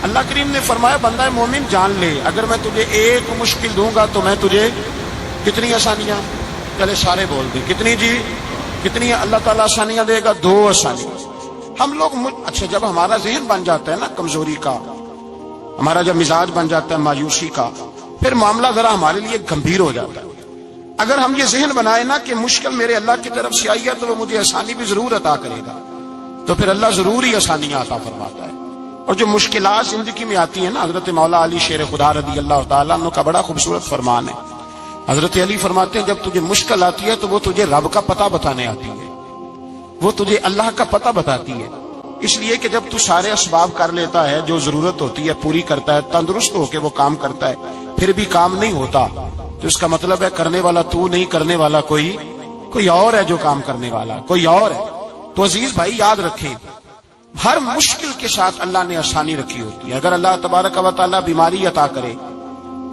اللہ کریم نے فرمایا بندہ مومن جان لے اگر میں تجھے ایک مشکل دوں گا تو میں تجھے کتنی آسانیاں، چلے سارے بول دیں کتنی جی، کتنی اللہ تعالیٰ آسانیاں دے گا؟ 2 آسانیاں۔ ہم لوگ اچھا جب ہمارا ذہن بن جاتا ہے نا کمزوری کا، ہمارا جب مزاج بن جاتا ہے مایوسی کا، پھر معاملہ ذرا ہمارے لیے گمبھیر ہو جاتا ہے۔ اگر ہم یہ ذہن بنائے نا کہ مشکل میرے اللہ کی طرف سے آئی ہے تو وہ مجھے آسانی بھی ضرور عطا کرے گا، تو پھر اللہ ضرور ہی آسانیاں عطا فرماتا ہے۔ اور جو مشکلات زندگی میں آتی ہیں نا، حضرت مولا علی شیر خدا رضی اللہ تعالیٰ عنہ کا بڑا خوبصورت فرمان ہے۔ حضرت علی فرماتے ہیں جب تجھے مشکل آتی ہے تو وہ تجھے رب کا پتہ بتانے آتی ہے، وہ تجھے اللہ کا پتہ بتاتی ہے۔ اس لیے کہ جب تو سارے اسباب کر لیتا ہے، جو ضرورت ہوتی ہے پوری کرتا ہے، تندرست ہو کے وہ کام کرتا ہے، پھر بھی کام نہیں ہوتا، تو اس کا مطلب ہے کرنے والا تو نہیں، کرنے والا کوئی اور ہے جو کام کرنے والا، کوئی اور ہے۔ تو عزیز بھائی یاد رکھیں، ہر مشکل کے ساتھ اللہ نے آسانی رکھی ہوتی ہے۔ اگر اللہ تبارک و تعالیٰ بیماری عطا کرے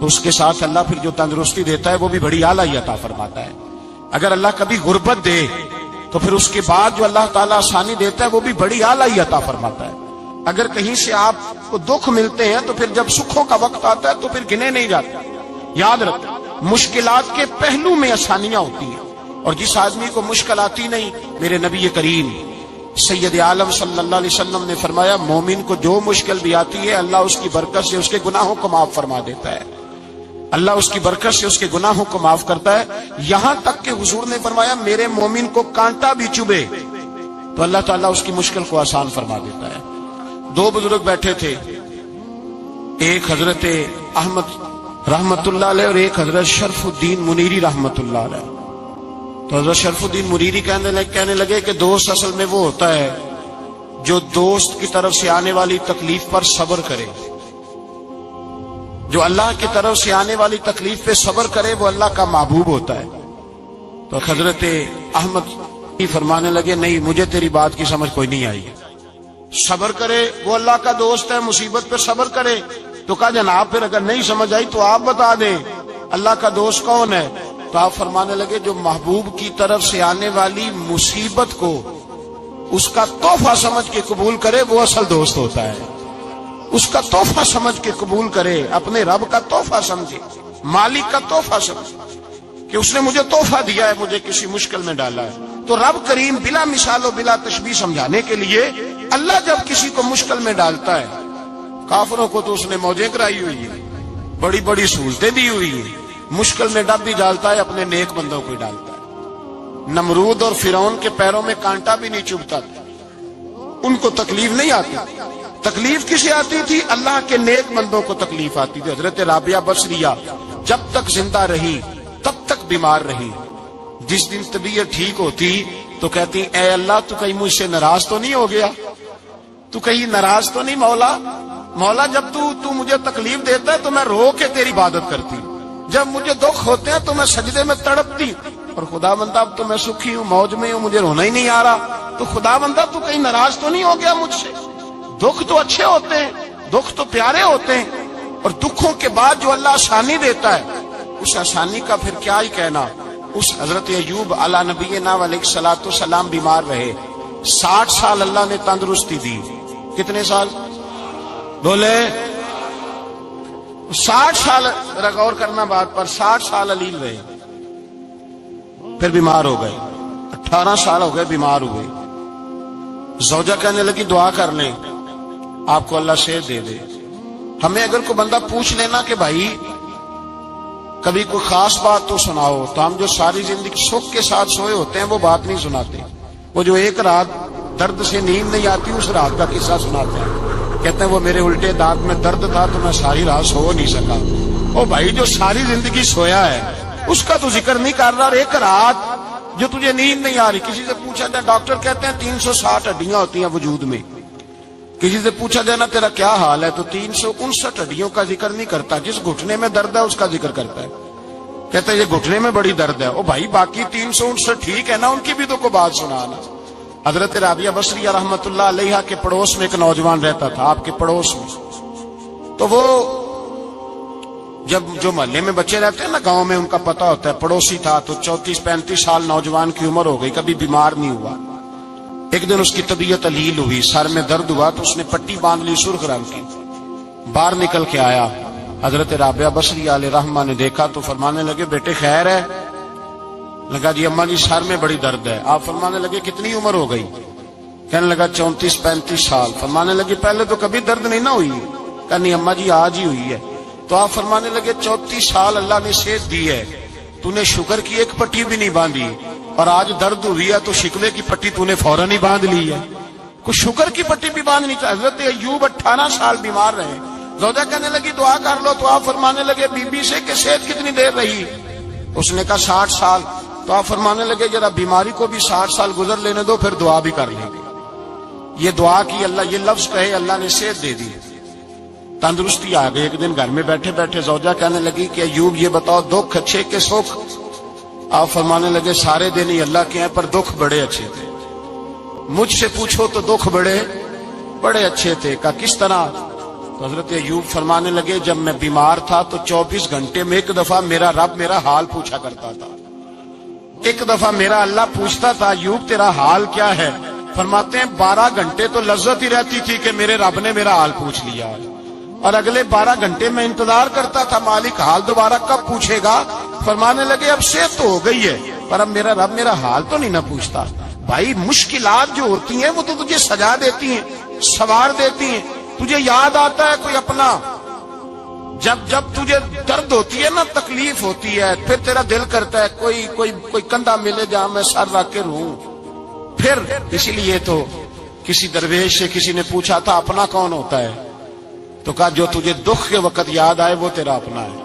تو اس کے ساتھ اللہ پھر جو تندرستی دیتا ہے وہ بھی بڑی اعلیٰ عطا فرماتا ہے۔ اگر اللہ کبھی غربت دے تو پھر اس کے بعد جو اللہ تعالیٰ آسانی دیتا ہے وہ بھی بڑی اعلیٰ عطا فرماتا ہے۔ اگر کہیں سے آپ کو دکھ ملتے ہیں تو پھر جب سکھوں کا وقت آتا ہے تو پھر گنے نہیں جاتے۔ یاد رکھیں مشکلات کے پہلو میں آسانیاں ہوتی ہیں، اور جس آدمی کو مشکل آتی نہیں، میرے نبی کریم سید عالم صلی اللہ علیہ وسلم نے فرمایا مومن کو جو مشکل بھی آتی ہے اللہ اس کی برکت سے اس کے گناہوں کو معاف فرما دیتا ہے، اللہ اس کی برکت سے اس کے گناہوں کو معاف کرتا ہے۔ یہاں تک کہ حضور نے فرمایا میرے مومن کو کانٹا بھی چبھے تو اللہ تعالیٰ اس کی مشکل کو آسان فرما دیتا ہے۔ 2 بزرگ بیٹھے تھے، ایک حضرت احمد رحمت اللہ علیہ اور ایک حضرت شرف الدین منیری رحمت اللہ علیہ۔ تو حضرت شرف الدین منیری کہنے لگے کہ دوست اصل میں وہ ہوتا ہے جو دوست کی طرف سے آنے والی تکلیف پر صبر کرے، جو اللہ کی طرف سے آنے والی تکلیف پہ صبر کرے وہ اللہ کا محبوب ہوتا ہے۔ تو حضرت احمد فرمانے لگے نہیں مجھے تیری بات کی سمجھ کوئی نہیں آئی، صبر کرے وہ اللہ کا دوست ہے، مصیبت پہ صبر کرے۔ تو کہا جناب پھر اگر نہیں سمجھ آئی تو آپ بتا دیں اللہ کا دوست کون ہے؟ تو آپ فرمانے لگے جو محبوب کی طرف سے آنے والی مصیبت کو اس کا تحفہ سمجھ کے قبول کرے وہ اصل دوست ہوتا ہے۔ اس کا تحفہ سمجھ کے قبول کرے، اپنے رب کا تحفہ سمجھے، مالک کا تحفہ سمجھے کہ اس نے مجھے تحفہ دیا ہے، مجھے کسی مشکل میں ڈالا ہے۔ تو رب کریم بلا مثال و بلا تشبیہ سمجھانے کے لیے اللہ جب کسی کو مشکل میں ڈالتا ہے، کافروں کو تو اس نے موجیں کرائی ہوئی ہے، بڑی بڑی سہولتیں دی ہوئی ہیں، مشکل میں ڈب بھی ڈالتا ہے، اپنے نیک بندوں کو ہی ڈالتا ہے۔ نمرود اور فرعون کے پیروں میں کانٹا بھی نہیں چبھتا تھا، ان کو تکلیف نہیں آتی۔ تکلیف کسے آتی تھی؟ اللہ کے نیک بندوں کو تکلیف آتی تھی۔ حضرت رابعہ بصریہ جب تک زندہ رہی تب تک بیمار رہی، جس دن طبیعت ٹھیک ہوتی تو کہتی اے اللہ تو کہیں مجھ سے ناراض تو نہیں ہو گیا، تو کہیں ناراض تو نہیں مولا جب تو مجھے تکلیف دیتا ہے تو میں رو کے تیری عبادت کرتی، جب مجھے دکھ ہوتے ہیں تو میں سجدے میں تڑپتی، اور خدا بندہ اب تو میں سکھی ہوں، موج میں ہوں، مجھے رونا ہی نہیں آ رہا، تو خدا بندہ تو کہیں ناراض تو نہیں ہو گیا مجھ سے؟ دکھ تو اچھے ہوتے ہیں، دکھ تو پیارے ہوتے ہیں، اور دکھوں کے بعد جو اللہ آسانی دیتا ہے اس آسانی کا پھر کیا ہی کہنا۔ اس حضرت ایوب علی نبینا علیہ الصلوۃ والسلام بیمار رہے، 60 سال اللہ نے تندرستی دی۔ کتنے سال بولے؟ 60 سال، غور کرنا بات پر، 60 سال علیل رہے، پھر بیمار ہو گئے، 18 سال ہو گئے بیمار ہوئے۔ زوجہ کہنے لگی دعا کر لیں آپ کو اللہ صحت دے دے۔ ہمیں اگر کوئی بندہ پوچھ لینا کہ بھائی کبھی کوئی خاص بات تو سناؤ، تو ہم جو ساری زندگی سکھ کے ساتھ سوئے ہوتے ہیں وہ بات نہیں سناتے، وہ جو ایک رات درد سے نیند نہیں آتی اس رات کا قصہ سناتے ہیں، کہتے ہیں وہ میرے الٹے دانت میں درد تھا تو میں ساری رات سو نہیں سکا۔ او بھائی جو ساری زندگی سویا ہے اس کا تو ذکر نہیں کر رہا، اور ایک رات جو تجھے نیند نہیں آ رہی۔ کسی سے پوچھا جائے، ڈاکٹر کہتے ہیں 360 ہڈیاں ہوتی ہیں وجود میں، کسی سے پوچھا جائے نا تیرا کیا حال ہے تو 359 ہڈیوں کا ذکر نہیں کرتا، جس گھٹنے میں درد ہے اس کا ذکر کرتا ہے، کہتا ہے یہ گھٹنے میں بڑی درد ہے۔ او بھائی باقی 359 ٹھیک ہے نا، ان کی بھی تو کوئی بات سنانا۔ حضرت رابعہ بصریہ رحمت اللہ علیہ کے پڑوس میں ایک نوجوان رہتا تھا، آپ کے پڑوس میں، تو وہ جب جو محلے میں بچے رہتے ہیں نا گاؤں میں ان کا پتہ ہوتا ہے، پڑوسی تھا تو 34-35 سال نوجوان کی عمر ہو گئی، کبھی بیمار نہیں ہوا۔ ایک دن اس کی طبیعت علیل ہوئی، سر میں درد ہوا تو اس نے پٹی باندھ لی سرخ رنگ کی، باہر نکل کے آیا، حضرت رابعہ بصری علیہ رحمہ نے دیکھا تو فرمانے لگے بیٹے خیر ہے؟ لگا جی اماں جی سر میں بڑی درد ہے۔ آپ فرمانے لگے کتنی عمر ہو گئی؟ کہنے لگا 34-35 سال۔ فرمانے لگے پہلے تو کبھی درد نہیں نہ ہوئی؟ کہا نہیں اماں جی آج ہی ہوئی ہے۔ تو آپ فرمانے لگے 34 سال اللہ نے صحت دی ہے، تو نے شکر کی ایک پٹی بھی نہیں باندھی، اور آج درد ہوئی ہے تو شکوے کی پٹی تو نے فوراً ہی باندھ لی ہے، کوئی شکر کی پٹی بھی باندھنی چاہیے۔ حضرت ایوب 18 سال بیمار رہے، زوجہ کہنے لگی دعا کر لو، تو آپ فرمانے لگے بی بی سے کہ صحت کتنی دیر رہی؟ اس نے کہا 60 سال۔ تو آپ فرمانے لگے ذرا بیماری کو بھی 60 سال گزر لینے دو، پھر دعا بھی کر لیں گے۔ یہ دعا کی، اللہ یہ لفظ کہے اللہ نے صحت دے دی، تندرستی آ گئی۔ ایک دن گھر میں بیٹھے بیٹھے زوجہ کہنے لگی کہ ایوب یہ بتاؤ دکھ اچھے کہ سکھ؟ آپ فرمانے لگے سارے دن ہی اللہ کے ہیں پر دکھ بڑے اچھے تھے۔ مجھ سے پوچھو تو دکھ بڑے اچھے تھے۔ کہا کس طرح؟ تو حضرت ایوب فرمانے لگے جب میں بیمار تھا تو 24 گھنٹے میں ایک دفعہ میرا رب میرا حال پوچھا کرتا تھا، ایک دفعہ میرا اللہ پوچھتا تھا ایوب تیرا حال کیا ہے؟ فرماتے ہیں 12 گھنٹے تو لذت ہی رہتی تھی کہ میرے رب نے میرا حال پوچھ لیا، اور اگلے 12 گھنٹے میں انتظار کرتا تھا مالک حال دوبارہ کب پوچھے گا۔ فرمانے لگے اب صحت تو ہو گئی ہے پر اب میرا رب میرا حال تو نہیں نہ پوچھتا۔ بھائی مشکلات جو ہوتی ہیں وہ تو تجھے سجا دیتی ہیں، سوار دیتی ہیں، تجھے یاد آتا ہے کوئی اپنا۔ جب تجھے درد ہوتی ہے نا، تکلیف ہوتی ہے، پھر تیرا دل کرتا ہے کوئی کندھا ملے جہاں میں سر رکھ کے رہوں۔ پھر اسی لیے تو کسی درویش سے کسی نے پوچھا تھا اپنا کون ہوتا ہے؟ تو کہا جو تجھے دکھ کے وقت یاد آئے وہ تیرا اپنا ہے،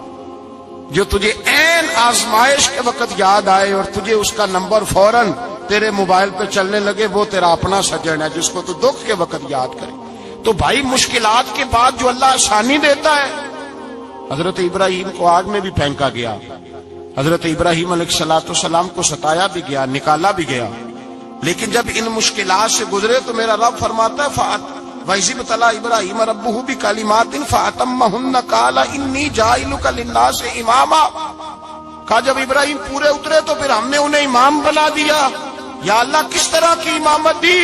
جو تجھے عین آزمائش کے وقت یاد آئے اور تجھے اس کا نمبر فوراً تیرے موبائل پہ چلنے لگے وہ تیرا اپنا سجن ہے، جس کو تو دکھ کے وقت یاد کرے۔ تو بھائی مشکلات کے بعد جو اللہ آسانی دیتا ہے، حضرت ابراہیم کو آگ میں بھی پھینکا گیا، حضرت ابراہیم علیہ السلام کو ستایا بھی گیا، نکالا بھی گیا، لیکن جب ان مشکلات سے گزرے تو میرا رب فرماتا ہے وَإِذِ ابْتَلَىٰ إِبْرَاهِيمَ رَبُّهُ بِكَلِمَاتٍ فَأَتَمَّهُنَّ قَالَ إِنِّي جَاعِلُكَ لِلنَّاسِ إِمَامًا۔ کہا جب ابراہیم پورے اترے تو پھر ہم نے انہیں امام بنا دیا۔ یا اللہ کس طرح کی امامت دی؟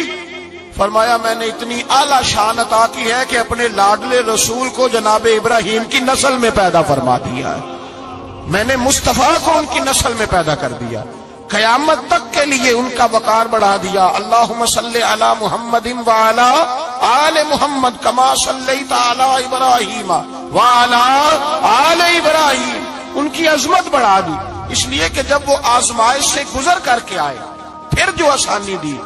فرمایا میں نے اتنی اعلیٰ شان عطا کی ہے کہ اپنے لاڈلے رسول کو جناب ابراہیم کی نسل میں پیدا فرما دیا ہے، میں نے مصطفیٰ کو ان کی نسل میں پیدا کر دیا، قیامت تک کے لیے ان کا وقار بڑھا دیا۔ اللہم صلی علی محمد وعلی آل محمد کما صلیت علی ابراہیم وعلی آل ابراہیم، ان کی عظمت بڑھا دی، اس لیے کہ جب وہ آزمائش سے گزر کر کے آئے پھر جو آسانی دی۔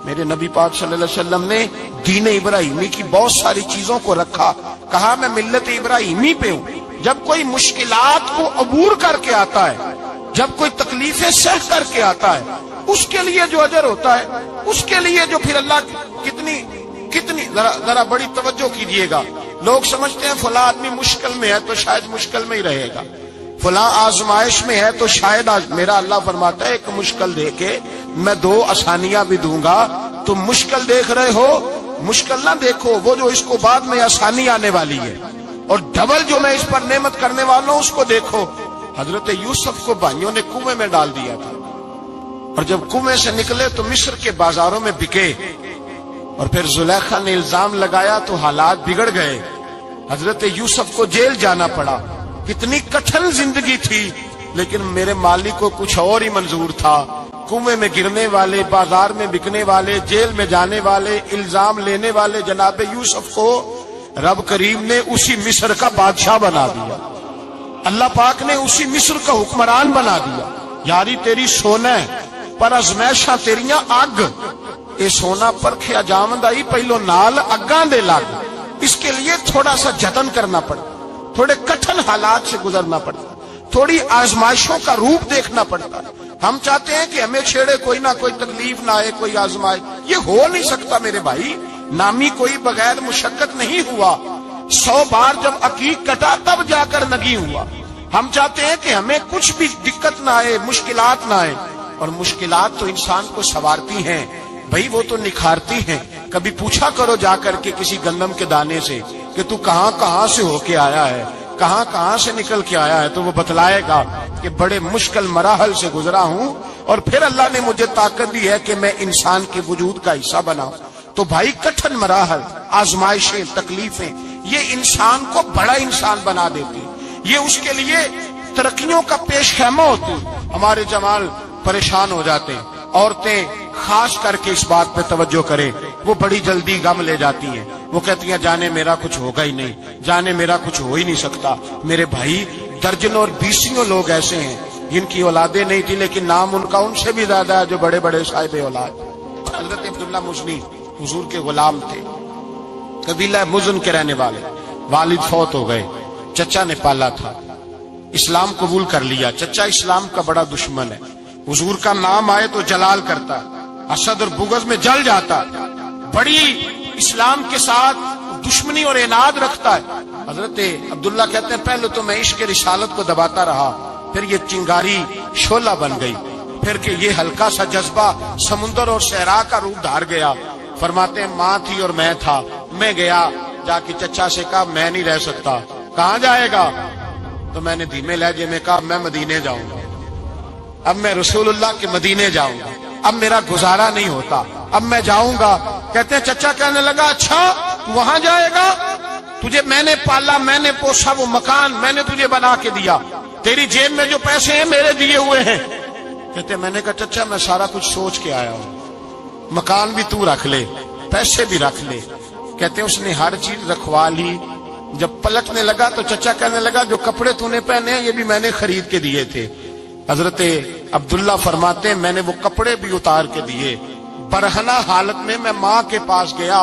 میرے نبی پاک صلی اللہ علیہ وسلم نے دین ابراہیمی کی بہت ساری چیزوں کو رکھا، کہا میں ملت ابراہیمی پہ ہوں۔ جب کوئی مشکلات کو عبور کر کے آتا ہے، جب کوئی تکلیفیں سہ کر کے آتا ہے، اس کے لیے جو اجر ہوتا ہے، اس کے لیے جو پھر اللہ کتنی ذرا بڑی توجہ کیجئے گا۔ لوگ سمجھتے ہیں فلاں آدمی مشکل میں ہے تو شاید مشکل میں ہی رہے گا، فلاں آزمائش میں ہے تو شاید میرا اللہ فرماتا ہے ایک مشکل دے کے میں 2 آسانیاں بھی دوں گا۔ تم مشکل دیکھ رہے ہو، مشکل نہ دیکھو، وہ جو اس کو بعد میں آسانی آنے والی ہے، اور ڈبل جو میں اس پر نعمت کرنے والا ہوں اس کو دیکھو۔ حضرت یوسف کو بھائیوں نے کنویں میں ڈال دیا تھا، اور جب کنویں سے نکلے تو مصر کے بازاروں میں بکے، اور پھر زلیخا نے الزام لگایا تو حالات بگڑ گئے، حضرت یوسف کو جیل جانا پڑا۔ کتنی کٹھن زندگی تھی، لیکن میرے مالک کو کچھ اور ہی منظور تھا۔ کنویں میں گرنے والے، بازار میں بکنے والے، جیل میں جانے والے، الزام لینے والے جناب یوسف کو رب کریم نے اسی مصر کا بادشاہ بنا دیا، اللہ پاک نے اسی مصر کا حکمران بنا دیا۔ یاری تیری سونا ہے پر ازمیشاں تیریاں اگ، اے سونا پرکھیا جاوندا ہی پہلو نال اگاں دے لگ، اس کے لیے تھوڑا سا جتن کرنا پڑتا، تھوڑے کٹھن حالات سے گزرنا پڑتا، تھوڑی آزمائشوں کا روپ دیکھنا پڑتا۔ ہم چاہتے ہیں کہ ہمیں چھیڑے کوئی نہ کوئی تکلیف نہ آئے، کوئی آزمائش، یہ ہو نہیں سکتا میرے بھائی۔ نامی کوئی بغیر مشقت نہیں ہوا، 100 بار جب عقیق کٹا تب جا کر نگی ہوا۔ ہم چاہتے ہیں کہ ہمیں کچھ بھی دقت نہ آئے، مشکلات نہ آئے، اور مشکلات تو انسان کو سنوارتی ہیں بھائی، وہ تو نکھارتی ہیں۔ کبھی پوچھا کرو جا کر کے کسی گندم کے دانے سے کہ تو کہاں سے ہو کے آیا ہے، کہاں سے نکل کے آیا ہے، تو وہ بتلائے گا کہ بڑے مشکل مراحل سے گزرا ہوں، اور پھر اللہ نے مجھے طاقت دی ہے کہ میں انسان کے وجود کا حصہ بناؤں۔ تو بھائی کٹھن مراحل، آزمائشیں، تکلیفیں، یہ انسان کو بڑا انسان بنا دیتی، یہ اس کے لیے ترقیوں کا پیش خیمہ ہوتی۔ ہمارے جمال پریشان ہو جاتے ہیں، عورتیں خاص کر کے اس بات پہ توجہ کریں، وہ بڑی جلدی غم لے جاتی ہیں، وہ کہتی ہیں جانے میرا کچھ ہوگا ہی نہیں، جانے میرا کچھ ہو ہی نہیں سکتا۔ میرے بھائی درجنوں اور بیسیوں لوگ ایسے ہیں جن کی اولادیں نہیں تھی لیکن نام ان کا ان سے بھی زیادہ ہے جو بڑے بڑے صاحب اولاد۔ حضرت عبداللہ مزنی حضور کے غلام تھے، قبیلہ مزن کے رہنے والے، والد فوت ہو گئے، چچا نے پالا تھا، اسلام قبول کر لیا۔ چچا اسلام کا بڑا دشمن ہے، حضور کا نام آئے تو جلال کرتا، حسد اور بغض میں جل جاتا، بڑی اسلام کے ساتھ دشمنی اور عناد رکھتا ہے۔ حضرت عبداللہ کہتے ہیں پہلے تو میں عشق رسالت کو دباتا رہا، پھر یہ چنگاری شعلہ بن گئی، پھر کہ یہ ہلکا سا جذبہ سمندر اور صحرا کا روپ دھار گیا۔ فرماتے ہیں ماں تھی اور میں تھا، میں گیا جا کے چچا سے کہا میں نہیں رہ سکتا۔ کہاں جائے گا؟ تو میں نے دھیمے لہجے میں کہا میں مدینے جاؤں گا، اب میں رسول اللہ کے مدینے جاؤں گا، اب میرا گزارا نہیں ہوتا، اب میں جاؤں گا۔ کہتے ہیں چچا کہنے لگا اچھا تو وہاں جائے گا؟ تجھے میں نے پالا، میں نے پوسا، وہ مکان میں نے تجھے بنا کے دیا، تیری جیب میں جو پیسے ہیں میرے دیے ہوئے ہیں۔ کہتے ہیں میں نے کہا چچا میں سارا کچھ سوچ کے آیا ہوں، مکان بھی تو رکھ لے، پیسے بھی رکھ لے۔ کہتے ہیں اس نے ہر چیز رکھوا لی۔ جب پلٹنے لگا تو چچا کہنے لگا جو کپڑے تو نے پہنے ہیں یہ بھی میں نے خرید کے دیے تھے۔ حضرت عبداللہ فرماتے ہیں میں نے وہ کپڑے بھی اتار کے دیے، برہنہ حالت میں میں ماں کے پاس گیا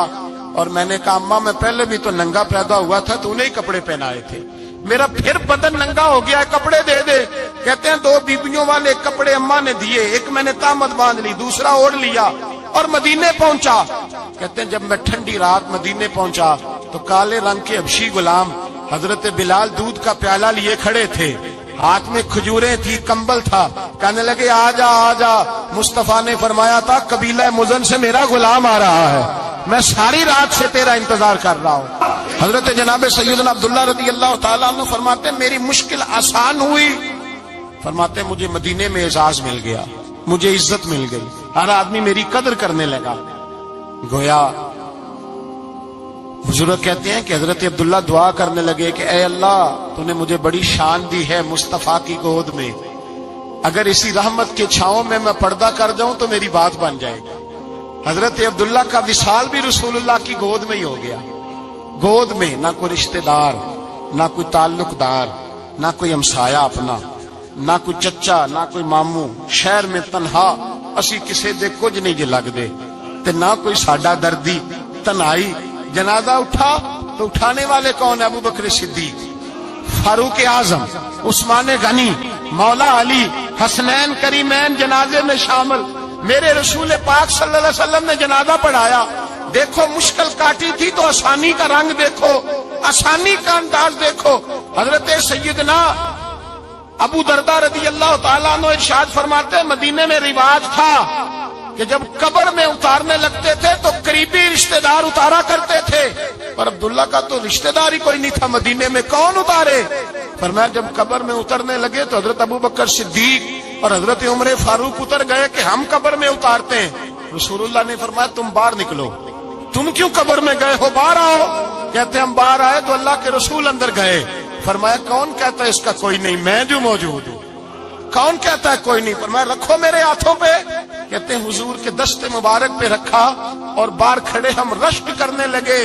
اور میں نے کہا اماں میں پہلے بھی تو ننگا پیدا ہوا تھا، تو نے ہی کپڑے پہنائے تھے، میرا پھر بدن ننگا ہو گیا ہے، کپڑے دے دے۔ کہتے ہیں 2 بیبیوں والے کپڑے اماں نے دیے، ایک میں نے تامت باندھ لی، دوسرا اوڑھ لیا اور مدینے پہنچا۔ کہتے ہیں جب میں ٹھنڈی رات مدینے پہنچا تو کالے رنگ کے حبشی غلام حضرت بلال دودھ کا پیالہ لیے کھڑے تھے، ہاتھ میں کھجوریں تھی، کمبل تھا، کہنے لگے آ جا آ جا، مصطفیٰ نے فرمایا تھا قبیلہ مزن سے میرا غلام آ رہا ہے، میں ساری رات سے تیرا انتظار کر رہا ہوں۔ حضرت جناب سیدنا عبداللہ رضی اللہ تعالیٰ عنہ فرماتے ہیں میری مشکل آسان ہوئی، فرماتے ہیں مجھے مدینے میں اعزاز مل گیا، مجھے عزت مل گئی، ہر آدمی میری قدر کرنے لگا۔ گویا بزرگ کہتے ہیں کہ حضرت عبداللہ دعا کرنے لگے کہ اے اللہ تو نے مجھے بڑی شان دی ہے مصطفیٰ کی گود میں، اگر اسی رحمت کے چھاؤں میں پردہ کر جاؤں تو میری بات بن جائے گی۔ حضرت عبداللہ کا وصال بھی رسول اللہ کی گود میں ہی ہو گیا، گود میں نہ کوئی رشتہ دار، نہ کوئی تعلق دار، نہ کوئی ہمسایا اپنا، نہ کوئی چچا، نہ کوئی ماموں، شہر میں تنہا اسی کسے دے کچھ نہیں جے لگ دے تے نہ کوئی ساڈا دردی، تنہائی۔ جنازہ اٹھا تو اٹھانے والے کون؟ ابو بکر صدیق، فاروق اعظم، عثمان غنی، مولا علی، حسنین کریمین جنازے میں شامل۔ میرے رسول پاک صلی اللہ علیہ وسلم نے جنازہ پڑھایا، دیکھو مشکل کاٹی تھی تو آسانی کا رنگ دیکھو، آسانی کا انداز دیکھو۔ حضرت سیدنا ابو دردہ رضی اللہ تعالیٰ عنہ ارشاد فرماتے ہیں مدینے میں رواج تھا کہ جب قبر میں اتارنے لگتے تھے تو قریبی رشتہ دار اتارا کرتے تھے، اور عبداللہ کا تو رشتہ دار ہی کوئی نہیں تھا مدینے میں، کون اتارے؟ فرمایا جب قبر میں اترنے لگے تو حضرت ابو بکر صدیق اور حضرت عمر فاروق اتر گئے کہ ہم قبر میں اتارتے ہیں۔ رسول اللہ نے فرمایا تم باہر نکلو، تم کیوں قبر میں گئے ہو، باہر آؤ۔ کہتے ہیں ہم باہر آئے تو اللہ کے رسول اندر گئے، فرمایا کون کہتا ہے اس کا کوئی نہیں، میں جو موجود ہوں، کون کہتا ہے کوئی نہیں؟ فرمایا رکھو میرے ہاتھوں پہ۔ کہتے ہیں حضور کے دست مبارک پہ رکھا اور باہر کھڑے ہم رشک کرنے لگے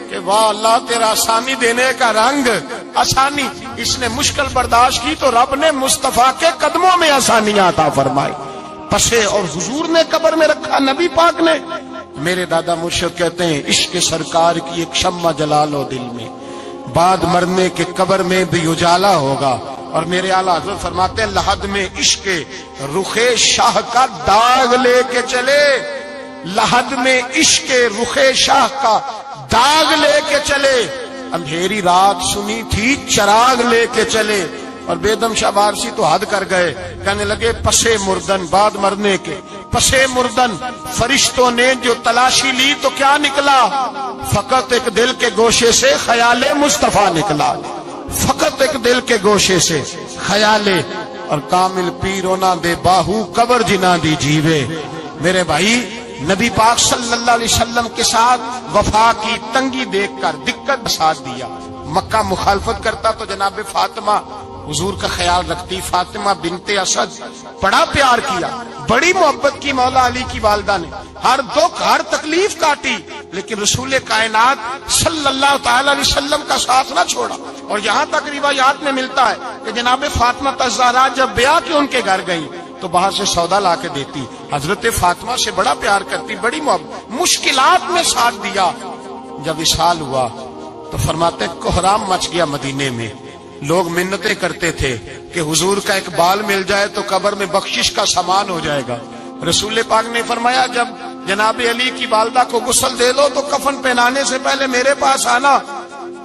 کہ واہ اللہ تیرا آسانی دینے کا رنگ، آسانی۔ اس نے مشکل برداشت کی تو رب نے مصطفیٰ کے قدموں میں آسانیاں عطا فرمائی، پسے اور حضور نے قبر میں رکھا، نبی پاک نے۔ میرے دادا مرشد کہتے ہیں عشق سرکار کی ایک شمع جلا لو دل میں، بعد مرنے کے قبر میں بھی اجالا ہوگا۔ اور میرے اعلیٰ حضرت فرماتے ہیں لحد میں عشق رخ شاہ کا داغ لے کے چلے، لحد میں عشق رخ شاہ کا داغ لے کے چلے، اندھیری رات سنی تھی چراغ لے کے چلے۔ اور بیدم شاہ بارسی تو حد کر گئے، کہنے لگے پسے مردن، بعد مرنے کے پسے مردن فرشتوں نے جو تلاشی لی تو کیا نکلا؟ فقط ایک دل کے گوشے سے خیال مصطفیٰ نکلا، فقط ایک دل کے گوشے سے خیال۔ اور کامل پیرو نہ دے باہو قبر جنا دی جیوے۔ میرے بھائی نبی پاک صلی اللہ علیہ وسلم کے ساتھ وفا کی تنگی دیکھ کر دقت ساتھ دیا. مکہ مخالفت کرتا تو جناب فاطمہ حضور کا خیال رکھتی. فاطمہ بنت اسد بڑا پیار کیا, بڑی محبت کی مولا علی کی والدہ نے, ہر دکھ ہر تکلیف کاٹی, لیکن رسول کائنات صلی اللہ تعالی علیہ وسلم کا ساتھ نہ چھوڑا. اور یہاں تک روایات میں ملتا ہے کہ جناب فاطمہ الزہرا جب بیاہ کے ان کے گھر گئی تو باہر سے سودا لا کے دیتی. حضرت فاطمہ سے بڑا پیار کرتی, بڑی محبت, مشکلات میں ساتھ دیا. جب وصال ہوا تو فرماتے کوہرام مچ گیا مدینے میں. لوگ منتیں کرتے تھے کہ حضور کا ایک بال مل جائے تو قبر میں بخشش کا سامان ہو جائے گا. رسول پاک نے فرمایا جب جناب علی کی والدہ کو غسل دے لو تو کفن پہنانے سے پہلے میرے پاس آنا.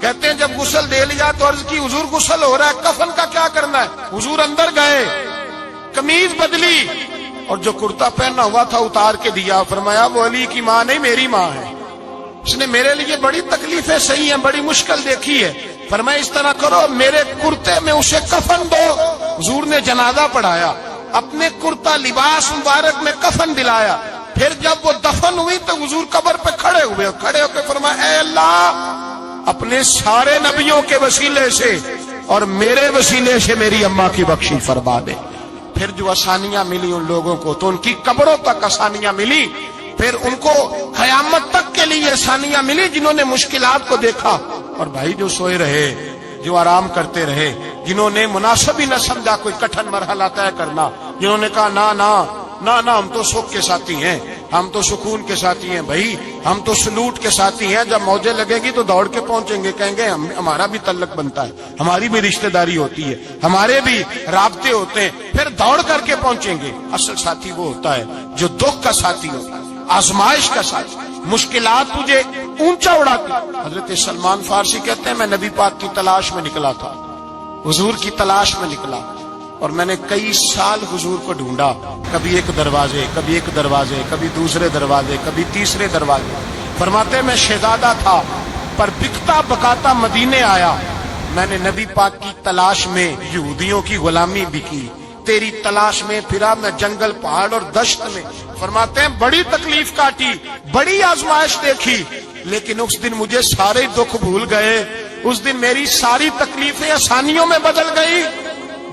کہتے ہیں جب غسل دے لیا تو عرض کی حضور غسل ہو رہا ہے, کفن کا کیا کرنا ہے؟ حضور اندر گئے, قمیض بدلی اور جو کرتا پہنا ہوا تھا اتار کے دیا. فرمایا وہ علی کی ماں نہیں میری ماں ہے, اس نے میرے لیے بڑی تکلیفیں سہی ہیں, بڑی مشکل دیکھی ہے. فرمایا اس طرح کرو میرے کرتے میں اسے کفن دو. حضور نے جنازہ پڑھایا, اپنے کرتا لباس مبارک میں کفن دلایا. پھر جب وہ دفن ہوئی تو حضور قبر پہ کھڑے ہوئے, کھڑے ہو کے فرمایا اے اللہ اپنے سارے نبیوں کے وسیلے سے اور میرے وسیلے سے میری اماں کی بخشش فرما دے. پھر جو آسانیاں ملی ان لوگوں کو تو ان کی قبروں تک آسانیاں ملی, پھر ان کو قیامت تک کے لیے آسانیاں ملی جنہوں نے مشکلات کو دیکھا. اور بھائی جو سوئے رہے, جو آرام کرتے رہے, جنہوں نے مناسب ہی نہ سمجھا کوئی کٹھن مرحلہ طے کرنا, جنہوں نے کہا نا نا نا نا ہم تو سکھ کے ساتھی ہیں, ہم تو سکون کے ساتھی ہیں, بھائی ہم تو سلوٹ کے ساتھی ہیں, جب موجیں لگے گی تو دوڑ کے پہنچیں گے, کہیں گے ہمارا بھی تعلق بنتا ہے, ہماری بھی رشتہ داری ہوتی ہے, ہمارے بھی رابطے ہوتے ہیں, پھر دوڑ کر کے پہنچیں گے. اصل ساتھی وہ ہوتا ہے جو دکھ کا ساتھی ہوتا ہے, آزمائش کا ساتھی, مشکلات تجھے اونچا اڑاتی. حضرت سلمان فارسی کہتے ہیں میں نبی پاک کی تلاش میں نکلا تھا, حضور کی تلاش میں نکلا, اور میں نے کئی سال حضور کو ڈھونڈا, کبھی ایک دروازے, کبھی ایک دروازے, کبھی دوسرے دروازے, کبھی تیسرے دروازے. فرماتے میں شہزادہ تھا پر بکتا بکاتا مدینے آیا. میں نے نبی پاک کی تلاش میں یہودیوں کی غلامی بھی کی, تیری تلاش میں پھرا میں جنگل پہاڑ اور دشت میں. فرماتے ہیں بڑی تکلیف کاٹی, بڑی آزمائش دیکھی, لیکن اس دن مجھے سارے دکھ بھول گئے. اس دن میری ساری تکلیفیں آسانیوں میں بدل گئی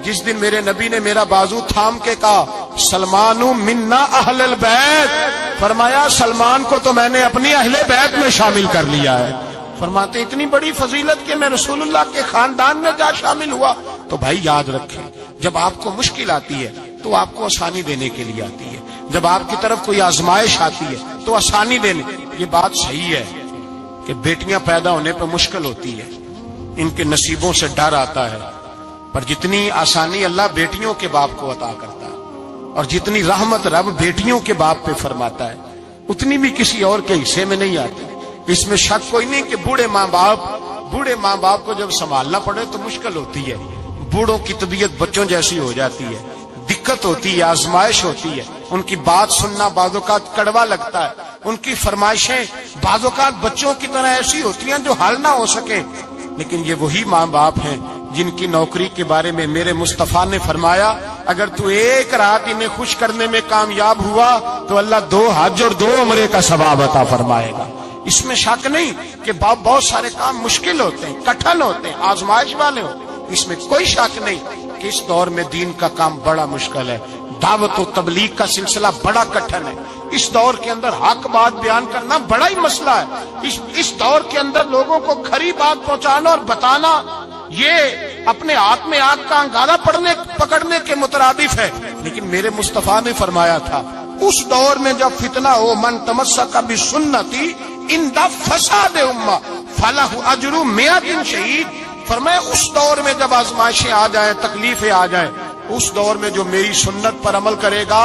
جس دن میرے نبی نے میرا بازو تھام کے کہا سلمان منا اہل البیت. فرمایا سلمان کو تو میں نے اپنی اہل بیت میں شامل کر لیا ہے. فرماتے اتنی بڑی فضیلت کہ میں رسول اللہ کے خاندان میں جا شامل ہوا. تو بھائی یاد رکھیں, جب آپ کو مشکل آتی ہے تو آپ کو آسانی دینے کے لیے آتی ہے, جب آپ کی طرف کوئی آزمائش آتی ہے تو آسانی دینے. یہ بات صحیح ہے کہ بیٹیاں پیدا ہونے پہ مشکل ہوتی ہے, ان کے نصیبوں سے ڈر آتا ہے, پر جتنی آسانی اللہ بیٹیوں کے باپ کو عطا کرتا ہے اور جتنی رحمت رب بیٹیوں کے باپ پہ فرماتا ہے اتنی بھی کسی اور کے حصے میں نہیں آتی. اس میں شک کوئی نہیں کہ بوڑھے ماں باپ کو جب سنبھالنا پڑے تو مشکل ہوتی ہے. بوڑھوں کی طبیعت بچوں جیسی ہو جاتی ہے, دقت ہوتی ہے, آزمائش ہوتی ہے, ان کی بات سننا بعض اوقات کڑوا لگتا ہے, ان کی فرمائشیں بعض اوقات بچوں کی طرح ایسی ہوتی ہیں جو حل نہ ہو سکیں. لیکن یہ وہی ماں باپ ہیں جن کی نوکری کے بارے میں میرے مصطفیٰ نے فرمایا اگر تو ایک رات انہیں خوش کرنے میں کامیاب ہوا تو اللہ 2 حج اور 2 عمرے کا ثواب عطا فرمائے گا. اس میں شک نہیں کہ بہت سارے کام مشکل ہوتے ہیں, کٹھن ہوتے ہیں, آزمائش والے ہوتے ہیں, اس میں کوئی شک نہیں کہ اس دور میں دین کا کام بڑا مشکل ہے, دعوت و تبلیغ کا سلسلہ بڑا کٹھن ہے. اس دور کے اندر حق بات بیان کرنا بڑا ہی مسئلہ ہے. اس دور کے اندر لوگوں کو کھری بات پہنچانا اور بتانا یہ اپنے ہاتھ میں آگ کا انگارہ پکڑنے کے مترادف ہے. لیکن میرے مصطفیٰ نے فرمایا تھا اس دور میں جب فتنہ ہو من تمسک بسنتی عند فساد امہ فلہ اجر 100 شہید. فرمایا اس دور میں جب آزمائشیں آ جائیں, تکلیفیں آ جائیں, اس دور میں جو میری سنت پر عمل کرے گا,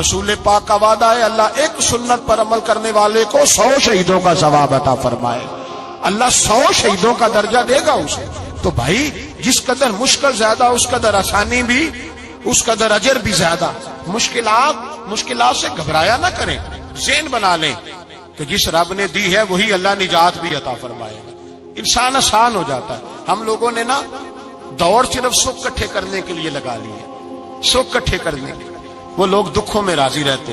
رسول پاک کا وعدہ ہے اللہ ایک سنت پر عمل کرنے والے کو 100 شہیدوں کا ثواب عطا فرمائے. اللہ 100 شہیدوں کا درجہ دے گا اسے. تو بھائی جس قدر مشکل زیادہ اس قدر آسانی بھی, اس قدر اجر بھی زیادہ. مشکلات سے گھبرایا نہ کریں, ذہن بنا لیں کہ جس رب نے دی ہے وہی اللہ نجات بھی عطا فرمائے گا. انسان آسان ہو جاتا ہے. ہم لوگوں نے نا دوڑ صرف سکھ کٹھے کرنے کے لیے لگا لی ہے, سکھ کٹھے کرنے کے. وہ لوگ دکھوں میں راضی رہتے,